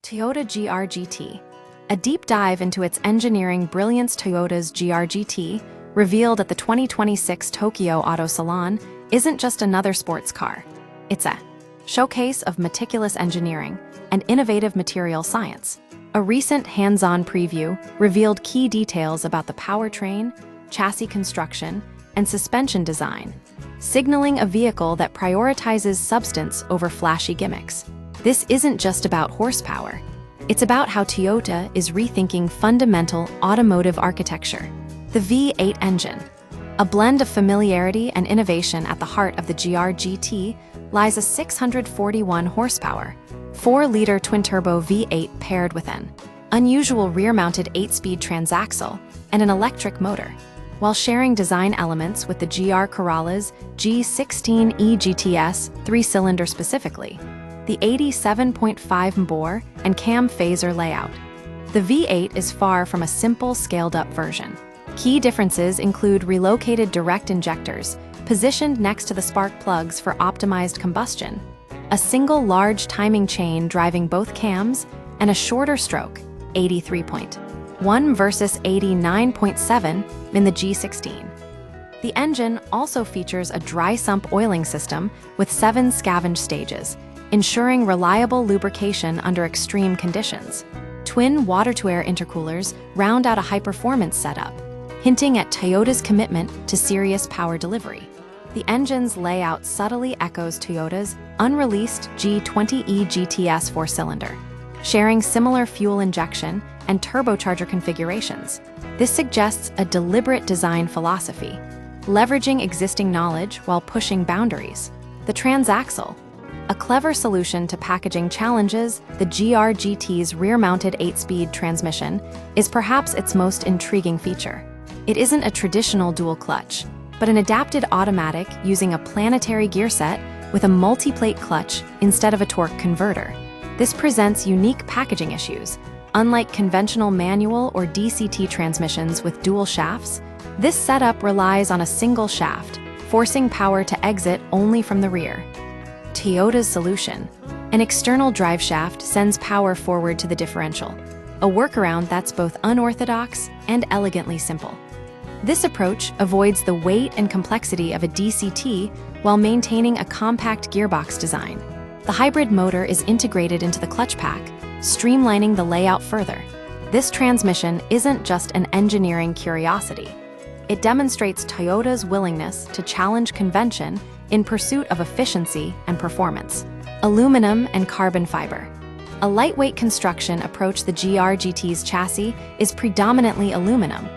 Toyota GR-GT. A deep dive into its engineering brilliance. Toyota's GR-GT, revealed at the 2026 Tokyo Auto Salon, isn't just another sports car. It's a showcase of meticulous engineering and innovative material science. A recent hands-on preview revealed key details about the powertrain, chassis construction, and suspension design, signaling a vehicle that prioritizes substance over flashy gimmicks. This isn't just about horsepower. It's about how Toyota is rethinking fundamental automotive architecture. The V8 engine, a blend of familiarity and innovation at the heart of the GR-GT, lies a 641 horsepower, 4-liter twin-turbo V8 paired with an unusual rear-mounted 8-speed transaxle and an electric motor. While sharing design elements with the GR Corolla's G16E GTS 3-cylinder specifically, the 87.5 bore and cam phaser layout, the V8 is far from a simple scaled-up version. Key differences include relocated direct injectors, positioned next to the spark plugs for optimized combustion, a single large timing chain driving both cams, and a shorter stroke, 83.1 versus 89.7 in the G16. The engine also features a dry sump oiling system with 7 scavenge stages, ensuring reliable lubrication under extreme conditions. Twin water-to-air intercoolers round out a high-performance setup, hinting at Toyota's commitment to serious power delivery. The engine's layout subtly echoes Toyota's unreleased G20E GTS 4-cylinder, sharing similar fuel injection and turbocharger configurations. This suggests a deliberate design philosophy, leveraging existing knowledge while pushing boundaries. The transaxle, a clever solution to packaging challenges, the GR-GT's rear-mounted 8-speed transmission is perhaps its most intriguing feature. It isn't a traditional dual-clutch, but an adapted automatic using a planetary gear set with a multi-plate clutch instead of a torque converter. This presents unique packaging issues. Unlike conventional manual or DCT transmissions with dual shafts, this setup relies on a single shaft, forcing power to exit only from the rear. Toyota's solution: an external drive shaft sends power forward to the differential, a workaround that's both unorthodox and elegantly simple. This approach avoids the weight and complexity of a DCT while maintaining a compact gearbox design. The hybrid motor is integrated into the clutch pack, streamlining the layout further. This transmission isn't just an engineering curiosity. It demonstrates Toyota's willingness to challenge convention in pursuit of efficiency and performance. Aluminum and carbon fiber. A lightweight construction approach. The GR-GT's chassis is predominantly aluminum,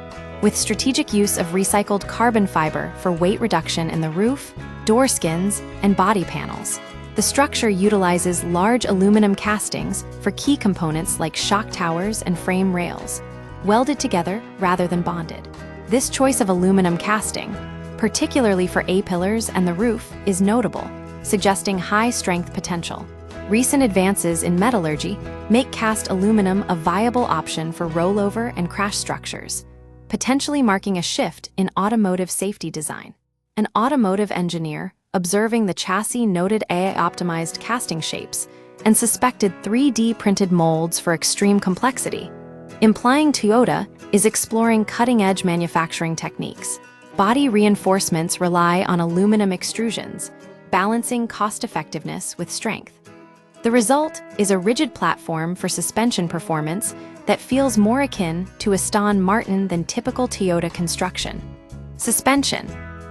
with strategic use of recycled carbon fiber for weight reduction in the roof, door skins, and body panels. The structure utilizes large aluminum castings for key components like shock towers and frame rails, welded together rather than bonded. This choice of aluminum casting, particularly for A-pillars and the roof, is notable, suggesting high strength potential. Recent advances in metallurgy make cast aluminum a viable option for rollover and crash structures, potentially marking a shift in automotive safety design. An automotive engineer, observing the chassis, noted AI-optimized casting shapes and suspected 3D printed molds for extreme complexity, implying Toyota is exploring cutting-edge manufacturing techniques. Body reinforcements rely on aluminum extrusions, balancing cost-effectiveness with strength. The result is a rigid platform for suspension performance that feels more akin to Aston Martin than typical Toyota construction. Suspension.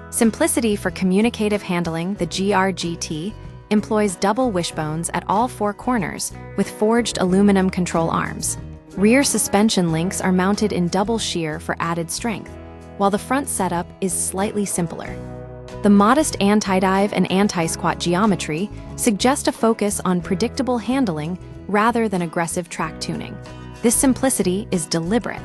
Simplicity for communicative handling. The GR-GT employs double wishbones at all 4 corners with forged aluminum control arms. Rear suspension links are mounted in double shear for added strength, while the front setup is slightly simpler. The modest anti-dive and anti-squat geometry suggest a focus on predictable handling rather than aggressive track tuning. This simplicity is deliberate.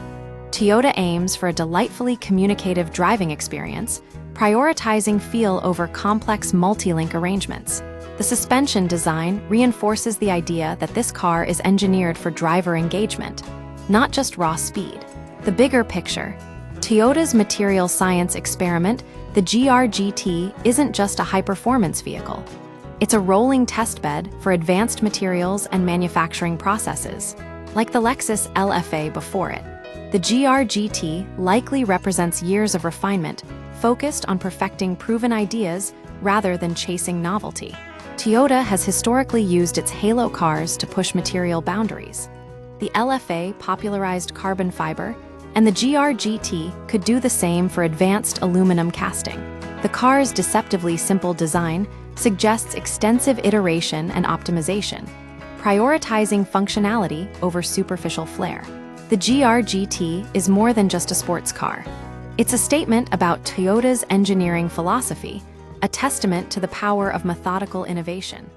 Toyota aims for a delightfully communicative driving experience, prioritizing feel over complex multi-link arrangements. The suspension design reinforces the idea that this car is engineered for driver engagement, not just raw speed. The bigger picture: Toyota's material science experiment, the GR-GT, isn't just a high-performance vehicle. It's a rolling testbed for advanced materials and manufacturing processes, like the Lexus LFA before it. The GR-GT likely represents years of refinement, focused on perfecting proven ideas rather than chasing novelty. Toyota has historically used its halo cars to push material boundaries. The LFA popularized carbon fiber, and the GR-GT could do the same for advanced aluminum casting. The car's deceptively simple design suggests extensive iteration and optimization, prioritizing functionality over superficial flair. The GR-GT is more than just a sports car. It's a statement about Toyota's engineering philosophy, a testament to the power of methodical innovation.